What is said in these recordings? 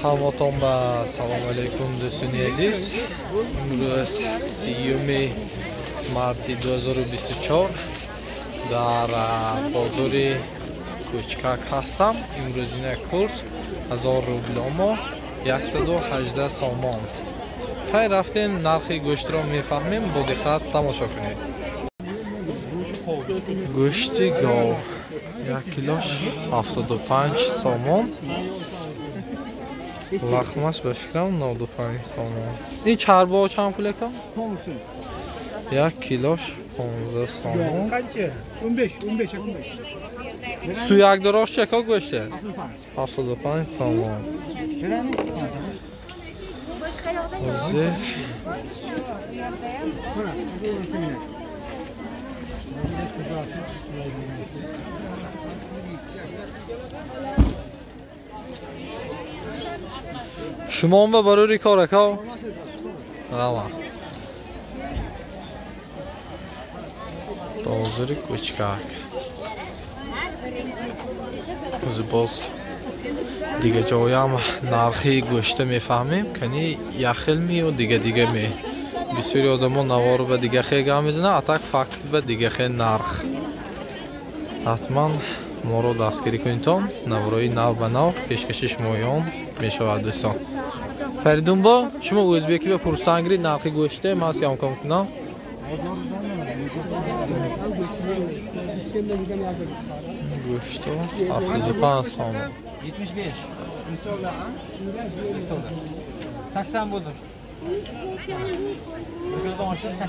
Hammaton ba salom alaykum do'stoni aziz. Imroz 30 marti 2024 dar bozori Ko'chkak ҳастам. Имрӯзина курс 1000 рублёмо 118 сомон. Хай рафтен нархи гӯштро мефаҳмем, бо диққат тамошо кунед. Гӯшти гов 1 килош 75 сомон. Лахмаш ба фикрам 95 сомон. Ин чарбо чанд пул екам? 1 килош 15 сомон. 15. Suyak doroş çeka goşte. 75 somon. Hozir Shumon va barori kor aka. Rava. Dozori Ko'chkak. Boz دیگه جایم نرخی گوشت میفهمیم کنی یخل می و دیگه می بسیاری آدما نوار و دیگه خیلی هم میزنه اتاک فقط و دیگه خیلی نرخ حتما ما رو دستگیری کنید تا نوارای نو به نو پیشکشش مایان میشود دوستان. فریدون با شما ازبکی به فرسانگری نرخی گوشته ما سیام کم کنم گوشتو 75 سامون 75 80 budur. Burada aşağı 80.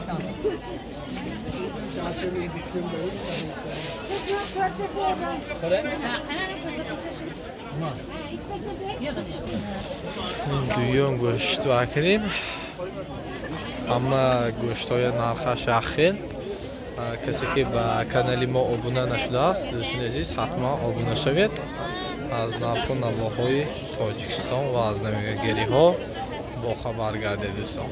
Duyon گوشت وکریم اما گوشت‌های نرخش اخیل کسی که به کانال ما ابونه نشده است دوستان عزیز حتما ابونه شوید از نرخ و نواهای تاجیکستان و از نویگری ها با خبر گردید دوستان.